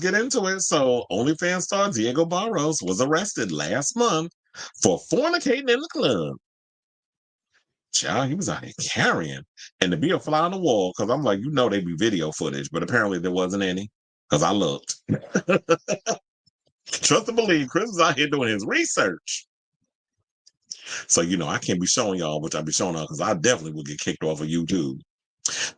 Get into it. So, OnlyFans star Diego Barros was arrested last month for fornicating in the club. Child, he was out here carrying. And to be a fly on the wall, because I'm like, they be video footage, but apparently there wasn't any because I looked. Trust and believe, Chris is out here doing his research. So, I can't be showing y'all, which I'll be showing y'all because I definitely will get kicked off of YouTube.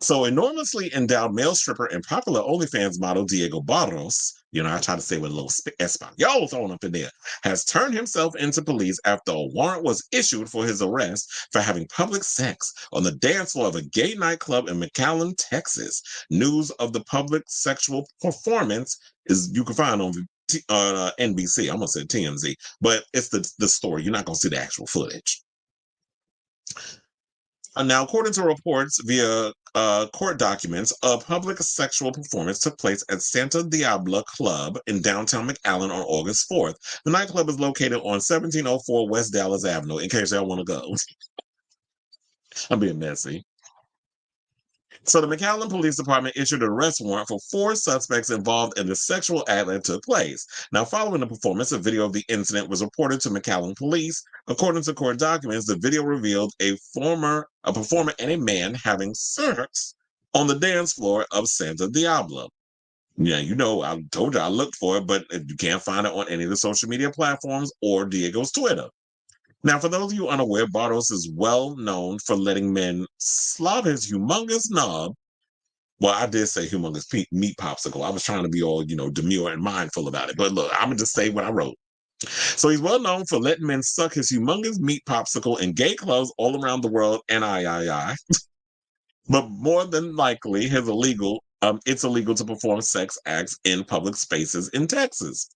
So, enormously endowed male stripper and popular OnlyFans model Diego Barros, I try to say with a little Espanol thrown up in there, has turned himself into police after a warrant was issued for his arrest for having public sex on the dance floor of a gay nightclub in McAllen, Texas. News of the public sexual performance you can find on NBC. I almost said TMZ, but it's the story. You're not going to see the actual footage. Now, according to reports via court documents, a public sexual performance took place at Santa Diabla Club in downtown McAllen on August 4th. The nightclub is located on 1704 West Dallas Avenue, in case y'all want to go. I'm being messy. So the McAllen Police Department issued an arrest warrant for 4 suspects involved in the sexual act that took place. Now, following the performance, a video of the incident was reported to McAllen police. According to court documents, the video revealed a performer and a man having sex on the dance floor of Santa Diablo. Yeah, I told you I looked for it, but you can't find it on any of the social media platforms or Diego's Twitter. Now, for those of you unaware, Barros is well known for letting men slob his humongous knob. Well, I did say humongous meat popsicle. I was trying to be all, demure and mindful about it. But look, I'm going to just say what I wrote. So he's well known for letting men suck his humongous meat popsicle in gay clubs all around the world, and But more than likely, it's illegal to perform sex acts in public spaces in Texas.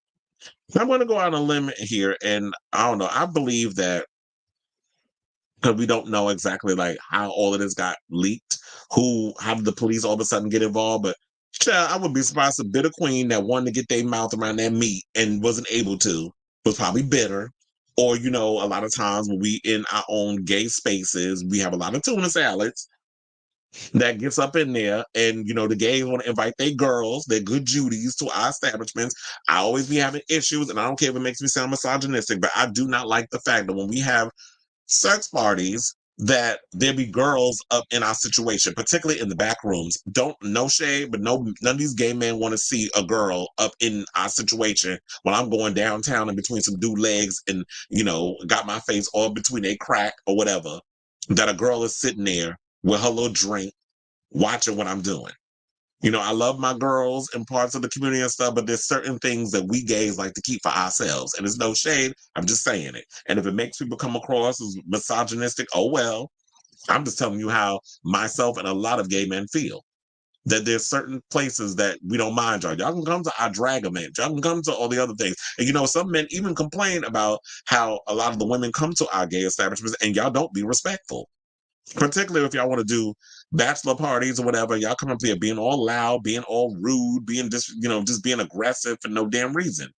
I'm going to go out on a limb here, and I don't know. I believe that because we don't know exactly like how all of this got leaked. How did the police all of a sudden get involved? But I would be surprised if bitter queen that wanted to get their mouth around that meat and wasn't able to was probably bitter. Or, a lot of times when we in our own gay spaces, we have a lot of tuna salads that gets up in there, and the gays want to invite their girls, their good Judies, to our establishments. I always be having issues, and I don't care if it makes me sound misogynistic, but I do not like the fact that when we have sex parties, that there be girls up in our situation, particularly in the back rooms. No shade, but none of these gay men want to see a girl up in our situation when I'm going downtown in between some dude legs and got my face all between a crack or whatever. That a girl is sitting there with her little drink, watching what I'm doing. I love my girls and parts of the community and stuff, but there's certain things that we gays like to keep for ourselves. And it's no shade. I'm just saying it. And if it makes people come across as misogynistic, oh well. I'm just telling you how myself and a lot of gay men feel. That there's certain places that we don't mind y'all. Y'all can come to our drag event. Y'all can come to all the other things. And some men even complain about how a lot of the women come to our gay establishments and y'all don't be respectful. Particularly if y'all want to do bachelor parties or whatever, y'all come up here being all loud, being all rude, being just being aggressive for no damn reason.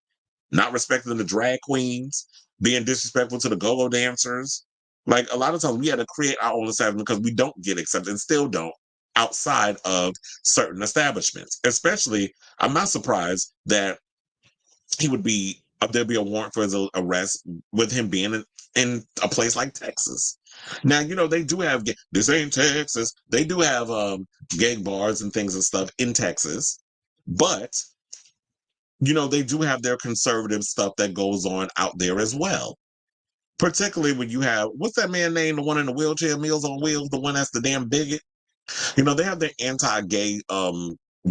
Not respecting the drag queens, being disrespectful to the go-go dancers. Like a lot of times we had to create our own establishment because we don't get accepted and still don't outside of certain establishments. Especially, I'm not surprised that there'd be a warrant for his arrest with him being in a place like Texas. Now, they do have, this ain't Texas. They do have gay bars and things and stuff in Texas. But, they do have their conservative stuff that goes on out there as well. Particularly when you have, what's that man name, the one in the wheelchair, Meals on Wheels, the one that's the damn bigot? They have their anti-gay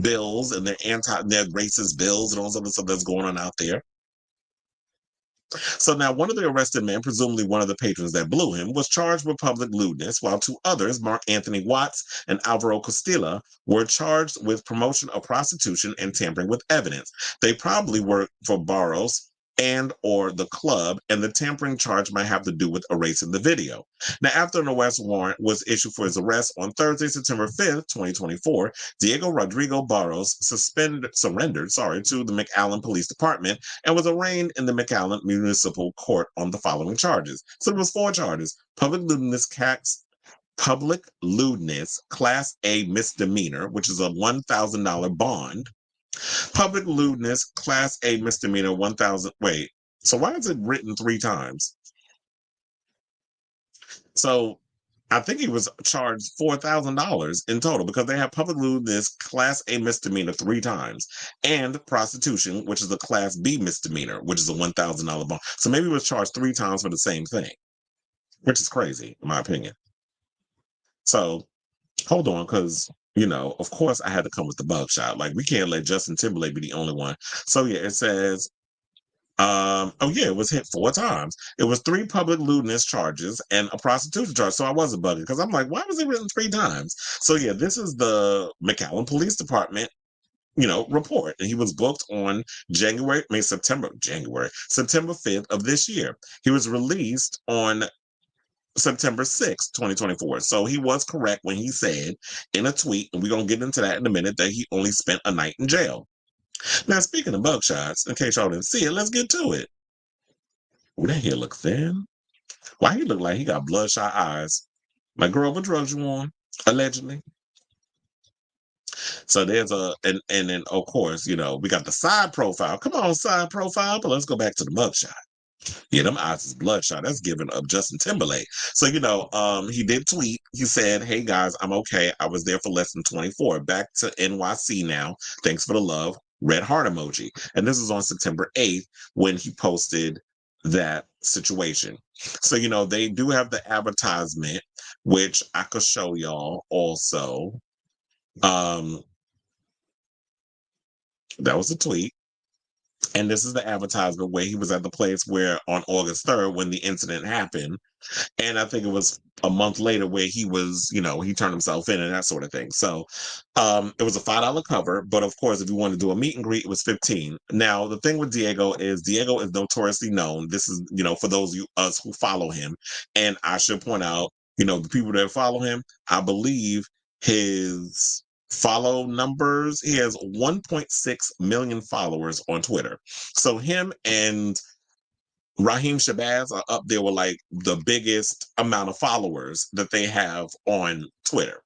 bills and their racist bills and all this other stuff that's going on out there. So now one of the arrested men, presumably one of the patrons that blew him, was charged with public lewdness, while 2 others, Mark Anthony Watts and Alvaro Costilla, were charged with promotion of prostitution and tampering with evidence. They probably worked for Barros and or the club, and the tampering charge might have to do with erasing the video. Now, after an arrest warrant was issued for his arrest on Thursday, September 5th, 2024, Diego Rodrigo Barros surrendered to the McAllen Police Department and was arraigned in the McAllen Municipal Court on the following charges. So there was 4 charges: public lewdness, Class A misdemeanor, which is a $1,000 bond. Public lewdness, Class A misdemeanor, 1,000. Wait, so why is it written 3 times? So I think he was charged $4,000 in total because they have public lewdness, Class A misdemeanor 3 times, and prostitution, which is a Class B misdemeanor, which is a $1,000 bond. So maybe he was charged 3 times for the same thing, which is crazy, in my opinion. So hold on, because of course, I had to come with the mugshot. Like, we can't let Justin Timberlake be the only one. So yeah, it says oh yeah, it was hit 4 times. It was 3 public lewdness charges and a prostitution charge. So I wasn't bugging because I'm like, why was it written 3 times? So yeah, this is the McAllen Police Department, report. And he was booked on September 5th of this year. He was released on September 6th, 2024. So he was correct when he said in a tweet, and we're going to get into that in a minute, that he only spent a night in jail. Now, speaking of mugshots, in case y'all didn't see it, let's get to it. Ooh, that hair look thin. Why he look like he got bloodshot eyes? Like, girl, what drugs you on? Allegedly. So there's and then of course, we got the side profile. Come on, side profile, but let's go back to the mugshot. Yeah, them eyes is bloodshot. That's giving up Justin Timberlake. So, he did tweet. He said, "Hey guys, I'm okay. I was there for less than 24. Back to NYC now. Thanks for the love. Red heart emoji." And this is on September 8th when he posted that situation. So, they do have the advertisement, which I could show y'all also. That was a tweet. And this is the advertisement where he was at the place where on August 3rd, when the incident happened. And I think it was a month later where he was, he turned himself in and that sort of thing. So it was a $5 cover. But of course, if you want to do a meet and greet, it was 15. Now, the thing with Diego is notoriously known. This is, for those of us who follow him. And I should point out, the people that follow him, I believe his follow numbers, he has 1.6 million followers on Twitter. So him and Raheem Shabazz are up there with like the biggest amount of followers that they have on Twitter.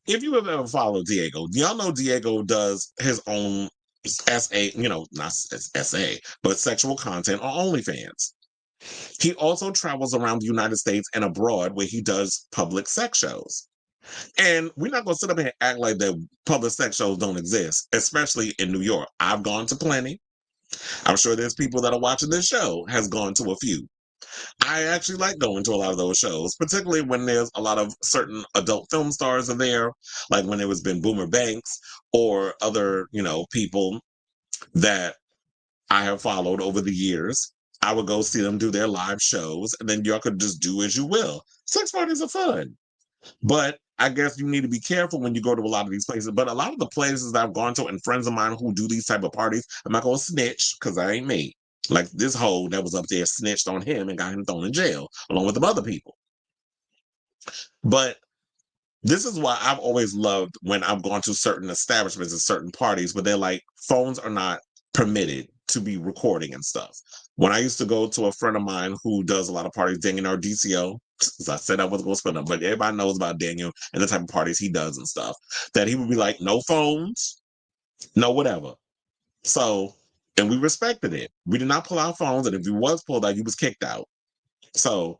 If you have ever followed Diego, y'all know Diego does his own SA, not SA, but sexual content on Onlyfans. He also travels around the United States and abroad where he does public sex shows. And we're not going to sit up here and act like that public sex shows don't exist, especially in New York. I've gone to plenty. I'm sure there's people that are watching this show has gone to a few. I actually like going to a lot of those shows, particularly when there's a lot of certain adult film stars are there, like when it was been Boomer Banks or other, people that I have followed over the years. I would go see them do their live shows, and then y'all could just do as you will. Sex parties are fun. But I guess you need to be careful when you go to a lot of these places. But a lot of the places that I've gone to and friends of mine who do these type of parties, I'm not going to snitch because I ain't me. Like this hoe that was up there snitched on him and got him thrown in jail along with the other people. But this is why I've always loved when I've gone to certain establishments and certain parties where they're like, phones are not permitted to be recording and stuff. When I used to go to a friend of mine who does a lot of parties, Daniel, our DCO, as I said I wasn't going to spend them, but everybody knows about Daniel and the type of parties he does and stuff, that he would be like, no phones, no whatever. So, and we respected it. We did not pull out phones, and if you was pulled out, you was kicked out. So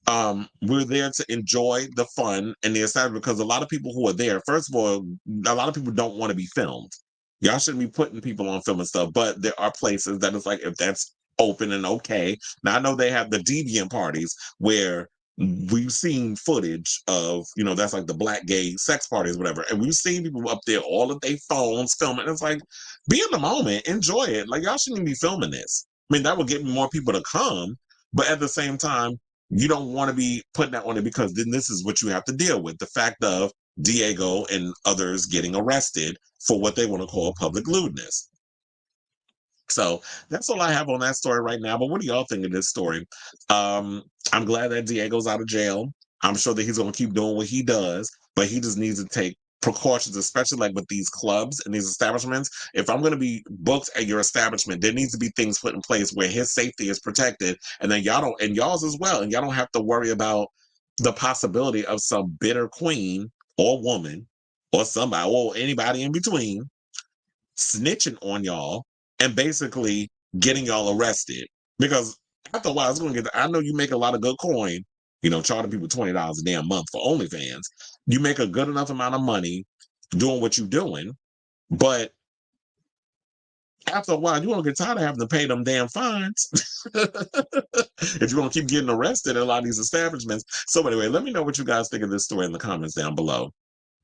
we're there to enjoy the fun and the establishment because a lot of people who are there, first of all, a lot of people don't want to be filmed. Y'all shouldn't be putting people on film and stuff, but there are places that it's like, if that's open and okay. Now I know they have the deviant parties where we've seen footage of, that's like the black gay sex parties, whatever. And we've seen people up there, all of their phones filming. It's like, be in the moment, enjoy it. Like, y'all shouldn't be filming this. I mean, that would get more people to come, but at the same time, you don't want to be putting that on it because then this is what you have to deal with. The fact of Diego and others getting arrested for what they want to call public lewdness. So that's all I have on that story right now. But what do y'all think of this story? I'm glad that Diego's out of jail. I'm sure that he's going to keep doing what he does, but he just needs to take precautions, especially like with these clubs and these establishments. If I'm going to be booked at your establishment, there needs to be things put in place where his safety is protected, and then y'all don't, and y'all's as well, and y'all don't have to worry about the possibility of some bitter queen or woman or somebody or anybody in between snitching on y'all and basically getting y'all arrested. Because after a while, it's going to get, I know you make a lot of good coin, charging people $20 a damn month for OnlyFans. You make a good enough amount of money doing what you're doing, but after a while, you're going to get tired of having to pay them damn fines if you're going to keep getting arrested in a lot of these establishments. So anyway, let me know what you guys think of this story in the comments down below.